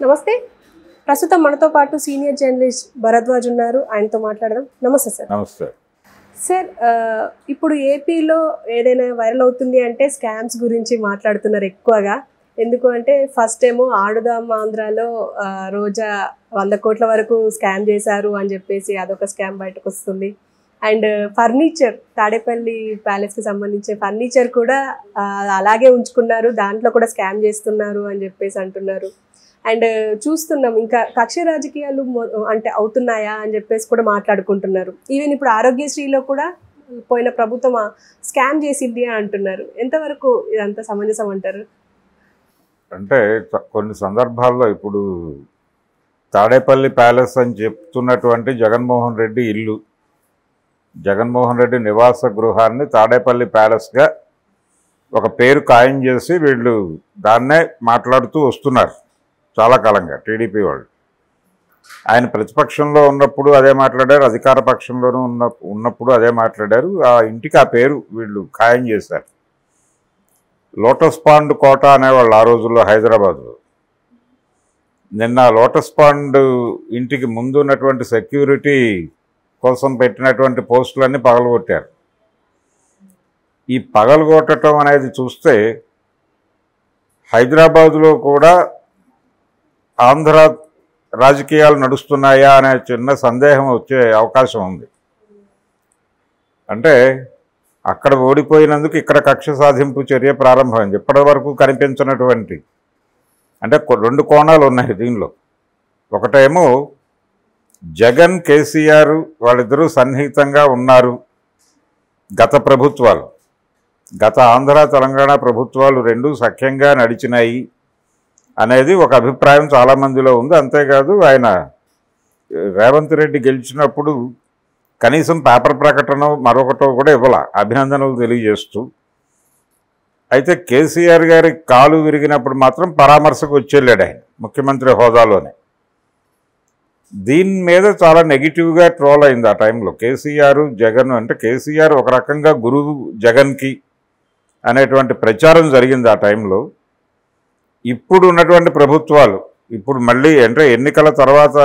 నమస్తే. ప్రస్తుతం మనతో పాటు సీనియర్ జర్నలిస్ట్ భరద్వాజ్ ఉన్నారు. ఆయనతో మాట్లాడదాం. నమస్తే సార్. నమస్తే సార్. ఇప్పుడు ఏపీలో ఏదైనా వైరల్ అవుతుంది అంటే స్కామ్స్ గురించి మాట్లాడుతున్నారు ఎక్కువగా. ఎందుకు అంటే ఫస్ట్ ఏమో ఆడుదాం ఆంధ్రాలో రోజా 100 కోట్ల వరకు స్కామ్ చేశారు అని చెప్పేసి అదొక స్కామ్ బయటకు వస్తుంది. అండ్ ఫర్నిచర్, తాడేపల్లి ప్యాలెస్కి సంబంధించిన ఫర్నిచర్ కూడా అలాగే ఉంచుకున్నారు, దాంట్లో కూడా స్కామ్ చేస్తున్నారు అని చెప్పేసి అంటున్నారు. అండ్ చూస్తున్నాం ఇంకా కక్ష రాజకీయాలు అంటే అవుతున్నాయా అని చెప్పేసి కూడా మాట్లాడుకుంటున్నారు. ఈవెన్ ఇప్పుడు ఆరోగ్యశ్రీలో కూడా పోయిన ప్రభుత్వం స్కామ్ చేసింది అని అంటున్నారు. ఎంతవరకు ఇదంతా సమంజసం అంటారు? అంటే కొన్ని సందర్భాల్లో ఇప్పుడు తాడేపల్లి ప్యాలెస్ అని చెప్తున్నటువంటి జగన్మోహన్ రెడ్డి ఇల్లు, జగన్మోహన్ రెడ్డి నివాస గృహాన్ని తాడేపల్లి ప్యాలెస్గా ఒక పేరు ఖాయం చేసి వీళ్ళు దాన్నే మాట్లాడుతూ వస్తున్నారు చాలా కాలంగా. టీడీపీ వాళ్ళు ఆయన ప్రతిపక్షంలో ఉన్నప్పుడు అదే మాట్లాడారు, అధికార పక్షంలోనూ ఉన్నప్పుడు అదే మాట్లాడారు. ఆ ఇంటికి ఆ పేరు వీళ్ళు ఖాయం చేశారు. లోటస్ పాండ్ కోట అనేవాళ్ళు ఆ రోజుల్లో హైదరాబాద్లో. నిన్న లోటస్ పాండ్ ఇంటికి ముందు ఉన్నటువంటి సెక్యూరిటీ కోసం పెట్టినటువంటి పోస్టులన్నీ పగలగొట్టారు. ఈ పగలగొట్టడం అనేది చూస్తే హైదరాబాదులో కూడా ఆంధ్ర రాజకీయాలు నడుస్తున్నాయా అనే చిన్న సందేహం వచ్చే అవకాశం ఉంది. అంటే అక్కడ ఓడిపోయినందుకు ఇక్కడ కక్ష సాధింపు చర్య ప్రారంభమైంది. ఇప్పటి వరకు కనిపించినటువంటి అంటే 2 కోణాలు ఉన్నాయి దీనిలో. ఒకటేమో జగన్ కేసీఆర్ వాళ్ళిద్దరూ సన్నిహితంగా ఉన్నారు. గత ప్రభుత్వాలు, గత ఆంధ్ర తెలంగాణ ప్రభుత్వాలు రెండూ సఖ్యంగా నడిచినాయి అనేది ఒక అభిప్రాయం చాలామందిలో ఉంది. అంతేకాదు ఆయన రేవంత్ రెడ్డి గెలిచినప్పుడు కనీసం పేపర్ ప్రకటన మరొకటో కూడా ఇవ్వాల, అభినందనలు తెలియజేస్తూ. అయితే కేసీఆర్ గారి కాలు విరిగినప్పుడు మాత్రం పరామర్శకు వచ్చేళ్ళాడు ఆయన ముఖ్యమంత్రి హోదాలోనే. దీని మీద చాలా నెగిటివ్గా ట్రోల్ అయింది ఆ టైంలో. కేసీఆర్ జగన్ అంటే కేసీఆర్ ఒక రకంగా గురువు జగన్కి అనేటువంటి ప్రచారం జరిగింది ఆ టైంలో. ఇప్పుడు ఉన్నటువంటి ప్రభుత్వాలు, ఇప్పుడు మళ్ళీ అంటే ఎన్నికల తర్వాత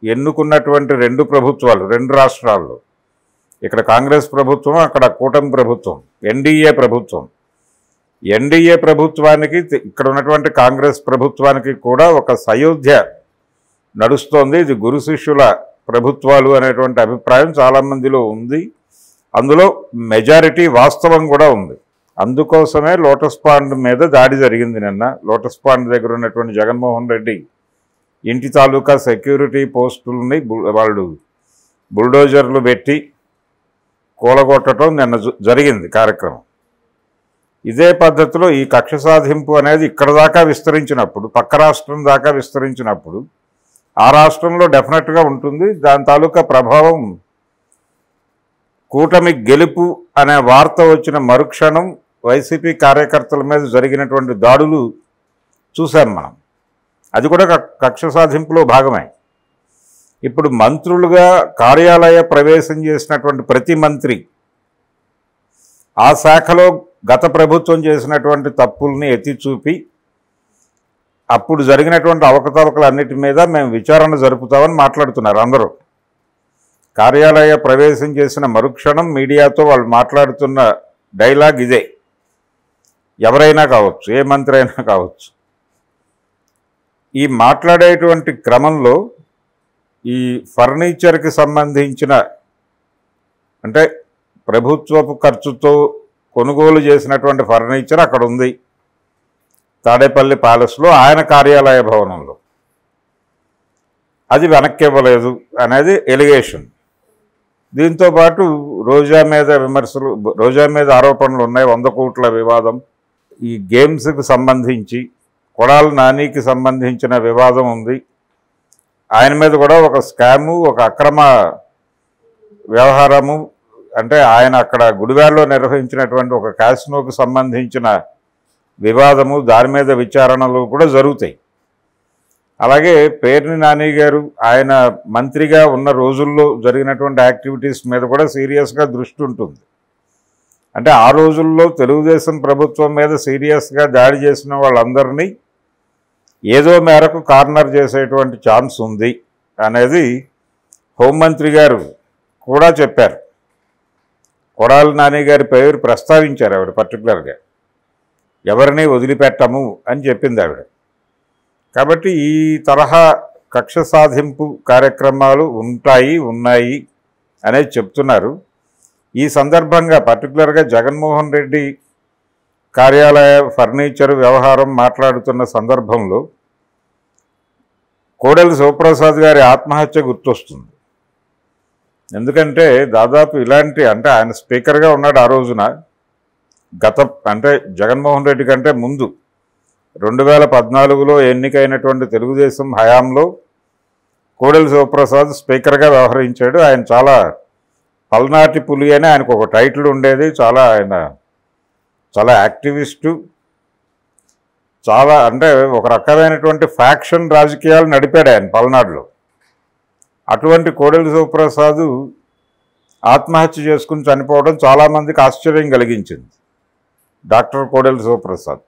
ఎన్నుకున్నటువంటి 2 ప్రభుత్వాలు 2 రాష్ట్రాల్లో, ఇక్కడ కాంగ్రెస్ ప్రభుత్వం, అక్కడ కూటమి ప్రభుత్వం, ఎన్డీఏ ప్రభుత్వం. ఎన్డీఏ ప్రభుత్వానికి ఇక్కడ ఉన్నటువంటి కాంగ్రెస్ ప్రభుత్వానికి కూడా ఒక సయోధ్య నడుస్తోంది. ఇది గురు శిష్యుల ప్రభుత్వాలు అనేటువంటి అభిప్రాయం చాలామందిలో ఉంది. అందులో మెజారిటీ వాస్తవం కూడా ఉంది. అందుకోసమే లోటస్ పాండ్ మీద దాడి జరిగింది నిన్న. లోటస్ పాండ్ దగ్గర ఉన్నటువంటి జగన్మోహన్ రెడ్డి ఇంటి తాలూకా సెక్యూరిటీ పోస్టులని వాళ్ళు బుల్డోజర్లు పెట్టి కూలగొట్టడం నిన్న జరిగింది కార్యక్రమం. ఇదే పద్ధతిలో ఈ కక్ష సాధింపు అనేది ఇక్కడ దాకా విస్తరించినప్పుడు, పక్క రాష్ట్రం దాకా విస్తరించినప్పుడు ఆ రాష్ట్రంలో డెఫినెట్గా ఉంటుంది. దాని తాలూకా ప్రభావం కూటమి గెలుపు అనే వార్త వచ్చిన మరుక్షణం వైసీపీ కార్యకర్తల మీద జరిగినటువంటి దాడులు చూసాం మనం. అది కూడా కక్ష సాధింపులో భాగమే. ఇప్పుడు మంత్రులుగా కార్యాలయ ప్రవేశం చేసినటువంటి ప్రతి మంత్రి ఆ శాఖలో గత ప్రభుత్వం చేసినటువంటి తప్పుల్ని ఎత్తి చూపి అప్పుడు జరిగినటువంటి అవకతవకలన్నిటి మీద మేము విచారణ జరుపుతామని మాట్లాడుతున్నారు అందరూ. కార్యాలయ ప్రవేశం చేసిన మరుక్షణం మీడియాతో వాళ్ళు మాట్లాడుతున్న డైలాగ్ ఇదే. ఎవరైనా కావచ్చు, ఏ మంత్రి అయినా కావచ్చు. ఈ మాట్లాడేటువంటి క్రమంలో ఈ ఫర్నిచర్కి సంబంధించిన అంటే ప్రభుత్వపు ఖర్చుతో కొనుగోలు చేసినటువంటి ఫర్నిచర్ అక్కడ ఉంది తాడేపల్లి ప్యాలెస్లో, ఆయన కార్యాలయ భవనంలో. అది వెనక్కి ఇవ్వలేదు అనేది ఎలిగేషన్. దీంతోపాటు రోజా మీద విమర్శలు, రోజా మీద ఆరోపణలు ఉన్నాయి. 100 కోట్ల వివాదం, ఈ గేమ్స్కి సంబంధించి కొడాలి నానికి సంబంధించిన వివాదం ఉంది. ఆయన మీద కూడా ఒక స్కాము, ఒక అక్రమ వ్యవహారము, అంటే ఆయన అక్కడ గుడివాడలో నిర్వహించినటువంటి ఒక క్యాసినోకి సంబంధించిన వివాదము, దాని మీద విచారణలు కూడా జరుగుతాయి. అలాగే పేర్ని నాని గారు ఆయన మంత్రిగా ఉన్న రోజుల్లో జరిగినటువంటి యాక్టివిటీస్ మీద కూడా సీరియస్గా దృష్టి ఉంటుంది. అంటే ఆ రోజుల్లో తెలుగుదేశం ప్రభుత్వం మీద సీరియస్గా దాడి చేసిన వాళ్ళందరినీ ఏదో మేరకు కార్నర్ చేసేటువంటి ఛాన్స్ ఉంది అనేది హోంమంత్రి గారు కూడా చెప్పారు. కొడాలి నాని గారి పేరు ప్రస్తావించారు ఆవిడ పర్టికులర్గా. ఎవరిని వదిలిపెట్టము అని చెప్పింది ఆవిడ. కాబట్టి ఈ తరహా కక్ష సాధింపు కార్యక్రమాలు ఉన్నాయి అనేది చెప్తున్నారు. ఈ సందర్భంగా పర్టికులర్గా జగన్మోహన్ రెడ్డి కార్యాలయ ఫర్నిచర్ వ్యవహారం మాట్లాడుతున్న సందర్భంలో కోడెల శివప్రసాద్ గారి ఆత్మహత్య గుర్తొస్తుంది. ఎందుకంటే దాదాపు ఇలాంటి, అంటే ఆయన స్పీకర్గా ఉన్నాడు ఆ రోజున, అంటే జగన్మోహన్ రెడ్డి కంటే ముందు 2014లో ఎన్నికైనటువంటి తెలుగుదేశం హయాంలో కోడెల శివప్రసాద్ స్పీకర్గా వ్యవహరించాడు. ఆయన చాలా పల్నాటి పులి అని ఆయనకు ఒక టైటిల్ ఉండేది. ఆయన చాలా యాక్టివిస్టు, చాలా అంటే ఒక రకమైనటువంటి ఫ్యాక్షన్ రాజకీయాలు నడిపాడు ఆయన పల్నాడులో. అటువంటి కోడెల శివప్రసాద్ ఆత్మహత్య చేసుకుని చనిపోవడం చాలామందికి ఆశ్చర్యం కలిగించింది. డాక్టర్ కోడెల శివప్రసాద్.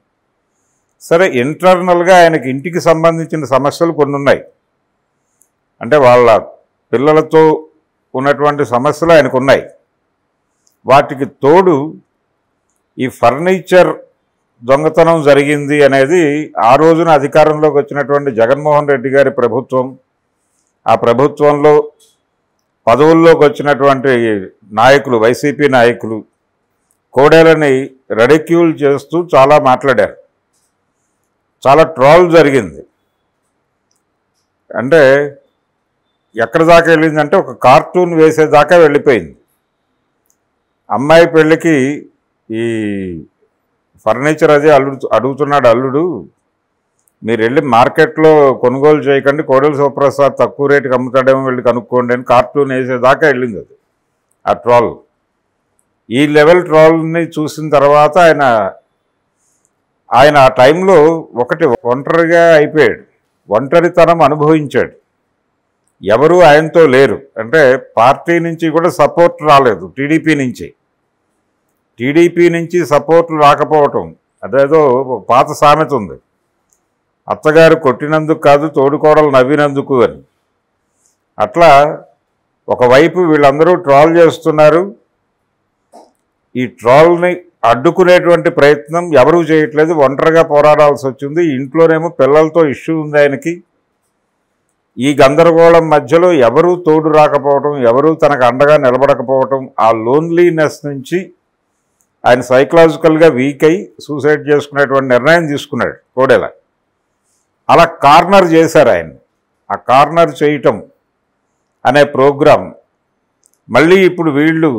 సరే, ఇంటర్నల్గా ఆయనకి ఇంటికి సంబంధించిన సమస్యలు కొన్ని ఉన్నాయి. అంటే వాళ్ళ పిల్లలతో ఉన్నటువంటి సమస్యలు ఆయనకు ఉన్నాయి. వాటికి తోడు ఈ ఫర్నిచర్ దొంగతనం జరిగింది అనేది ఆ రోజున అధికారంలోకి వచ్చినటువంటి జగన్మోహన్ రెడ్డి గారి ప్రభుత్వం, ఆ ప్రభుత్వంలో పదవుల్లోకి వచ్చినటువంటి నాయకులు, వైసీపీ నాయకులు కోడెలని రెడిక్యూల్ చేస్తూ చాలా మాట్లాడారు. చాలా ట్రోల్ జరిగింది. అంటే ఎక్కడి దాకా వెళ్ళిందంటే ఒక కార్టూన్ వేసేదాకా వెళ్ళిపోయింది. అమ్మాయి పెళ్ళికి ఈ ఫర్నిచర్ అదే అడుగుతున్నాడు అల్లుడు, మీరు వెళ్ళి మార్కెట్లో కొనుగోలు చేయకండి, కోడెల శివప్రసాద్ తక్కువ రేటుకి అమ్ముతాడేమో వెళ్ళి కనుక్కోండి అని కార్టూన్ వేసేదాకా వెళ్ళింది అది, ఆ ట్రోల్. ఈ లెవెల్ ట్రోల్ని చూసిన తర్వాత ఆయన ఆ టైంలో ఒంటరిగా అయిపోయాడు, ఒంటరితనం అనుభవించాడు. ఎవరూ ఆయనతో లేరు. అంటే పార్టీ నుంచి కూడా సపోర్ట్ రాలేదు, టీడీపీ నుంచి సపోర్ట్ రాకపోవటం. అదేదో పాత సామెత ఉంది, అత్తగారు కొట్టినందుకు కాదు తోడుకోడలు నవ్వినందుకు అని. అట్లా ఒకవైపు వీళ్ళందరూ ట్రోల్ చేస్తున్నారు, ఈ ట్రోల్ని అడ్డుకునేటువంటి ప్రయత్నం ఎవరూ చేయట్లేదు, ఒంటరిగా పోరాడాల్సి వచ్చింది. ఇంట్లోనేమో పిల్లలతో ఇష్యూ ఉంది ఆయనకి. ఈ గందరగోళం మధ్యలో ఎవరూ తోడు రాకపోవటం, ఎవరూ తనకు అండగా నిలబడకపోవటం, ఆ లోన్లీనెస్ నుంచి ఆయన సైకలాజికల్గా వీక్ అయి సూసైడ్ చేసుకునేటువంటి నిర్ణయం తీసుకున్నాడు కోడెల. అలా కార్నర్ చేశారు ఆయన. ఆ కార్నర్ చేయటం అనే ప్రోగ్రాం మళ్ళీ ఇప్పుడు వీళ్ళు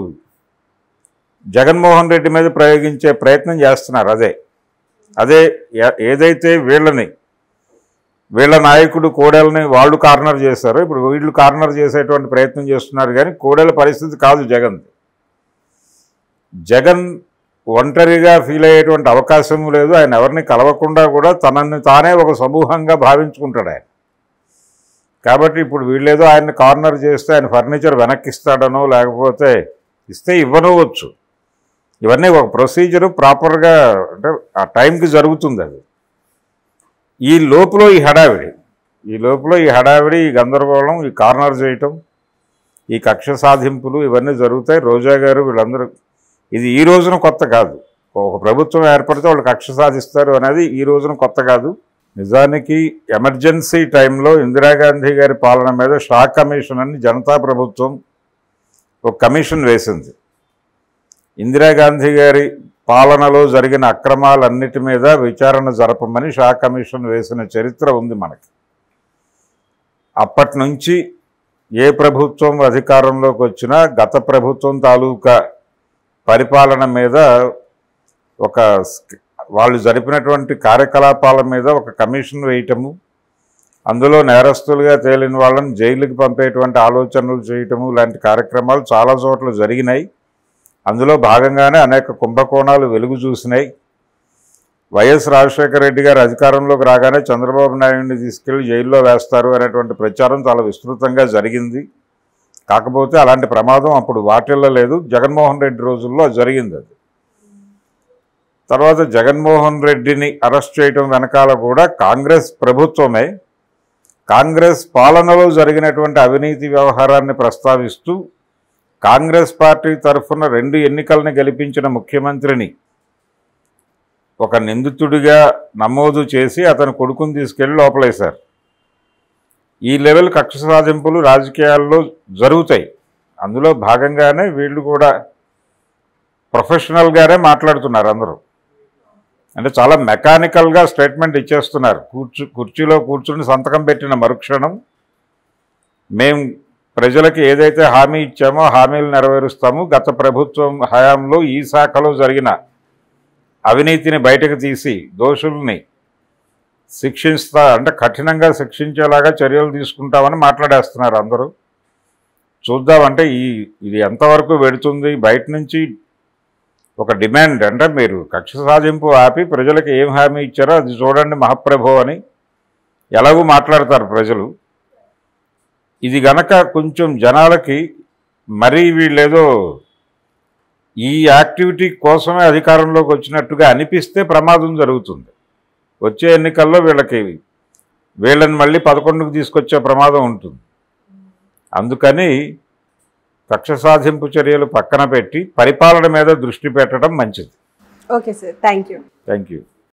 జగన్మోహన్ రెడ్డి మీద ప్రయోగించే ప్రయత్నం చేస్తున్నారు. అదే ఏదైతే వీళ్ళ నాయకుడు కోడెలని వాళ్ళు కార్నర్ చేశారో ఇప్పుడు వీళ్ళు కార్నర్ చేసేటువంటి ప్రయత్నం చేస్తున్నారు. కానీ కోడెల పరిస్థితి కాదు జగన్ ఒంటరిగా ఫీల్ అయ్యేటువంటి అవకాశం లేదు. ఆయన ఎవరిని కలవకుండా కూడా తనని తానే ఒక సమూహంగా భావించుకుంటాడు ఆయన. కాబట్టి ఇప్పుడు వీళ్ళేదో ఆయన్ని కార్నర్ చేస్తే ఆయన ఫర్నిచర్ వెనక్కిస్తాడనో లేకపోతే ఇస్తే ఇవ్వనవచ్చు. ఇవన్నీ ఒక ప్రొసీజరు ప్రాపర్గా అంటే ఆ టైంకి జరుగుతుంది. అది ఈ లోపల ఈ హడావిడి, ఈ గందరగోళం, ఈ కార్నర్ చేయటం, ఈ కక్ష సాధింపులు ఇవన్నీ జరుగుతాయి. రోజా గారు వీళ్ళందరూ, ఇది ఈ రోజున కొత్త కాదు. ఒక ప్రభుత్వం ఏర్పడితే వాళ్ళు కక్ష సాధిస్తారు అనేది ఈ రోజున కొత్త కాదు. నిజానికి ఎమర్జెన్సీ టైంలో ఇందిరాగాంధీ గారి పాలన మీద షా కమిషన్ అని జనతా ప్రభుత్వం ఒక కమిషన్ వేసింది. ఇందిరాగాంధీ గారి పాలనలో జరిగిన అక్రమాలన్నిటి మీద విచారణ జరపమని షా కమిషన్ వేసిన చరిత్ర ఉంది మనకి. అప్పటి నుంచి ఏ ప్రభుత్వం అధికారంలోకి వచ్చినా గత ప్రభుత్వం తాలూకా పరిపాలన మీద వాళ్ళు జరిపినటువంటి కార్యకలాపాల మీద ఒక కమిషన్ వేయటము, అందులో నేరస్తులుగా తేలిన వాళ్ళని జైలుకి పంపేటువంటి ఆలోచనలు చేయటము లాంటి కార్యక్రమాలు చాలా చోట్ల జరిగినాయి. అందులో భాగంగానే అనేక కుంభకోణాలు వెలుగు చూసినాయి. వైఎస్ రాజశేఖర రెడ్డి గారు అధికారంలోకి రాగానే చంద్రబాబు నాయుడిని తీసుకెళ్లి జైల్లో వేస్తారు అనేటువంటి ప్రచారం చాలా విస్తృతంగా జరిగింది. కాకపోతే అలాంటి ప్రమాదం అప్పుడు వాటిల్లో లేదు. జగన్మోహన్ రెడ్డి రోజుల్లో జరిగింది. అది తర్వాత జగన్మోహన్ రెడ్డిని అరెస్ట్ చేయడం వెనకాల కూడా కాంగ్రెస్ ప్రభుత్వమే కాంగ్రెస్ పాలనలో జరిగినటువంటి అవినీతి వ్యవహారాన్ని ప్రస్తావిస్తూ కాంగ్రెస్ పార్టీ తరఫున 2 ఎన్నికలను గెలిపించిన ముఖ్యమంత్రిని ఒక నిందితుడిగా నమోదు చేసి అతని కొడుకుని తీసుకెళ్లి లోపలేశారు. ఈ లెవెల్ కక్ష సాధింపులు రాజకీయాల్లో జరుగుతాయి. అందులో భాగంగానే వీళ్ళు కూడా ప్రొఫెషనల్గానే మాట్లాడుతున్నారు. అందరూ అంటే చాలా మెకానికల్గా స్టేట్మెంట్ ఇచ్చేస్తున్నారు. కుర్చీలో కూర్చుని సంతకం పెట్టిన మరుక్షణం మేము ప్రజలకు ఏదైతే హామీ ఇచ్చామో హామీలు నెరవేరుస్తాము, గత ప్రభుత్వం హయాంలో ఈ శాఖలో జరిగిన అవినీతిని బయటకు తీసి దోషుల్ని అంటే కఠినంగా శిక్షించేలాగా చర్యలు తీసుకుంటామని మాట్లాడేస్తున్నారు అందరూ. చూద్దామంటే ఇది ఎంతవరకు వెడుతుంది. బయట నుంచి ఒక డిమాండ్ అంటే మీరు కక్ష సాధింపు ఆపి ప్రజలకు ఏం హామీ ఇచ్చారో అది చూడండి మహాప్రభు అని ఎలాగూ మాట్లాడతారు ప్రజలు. ఇది గనక కొంచెం జనాలకి మరీ వీళ్ళేదో ఈ యాక్టివిటీ కోసమే అధికారంలోకి వచ్చినట్టుగా అనిపిస్తే ప్రమాదం జరుగుతుంది. వచ్చే ఎన్నికల్లో వీళ్ళని మళ్ళీ 11కు తీసుకొచ్చే ప్రమాదం ఉంటుంది. అందుకని కక్ష సాధింపు చర్యలు పక్కన పెట్టి పరిపాలన మీద దృష్టి పెట్టడం మంచిది. Okay sir, thank you.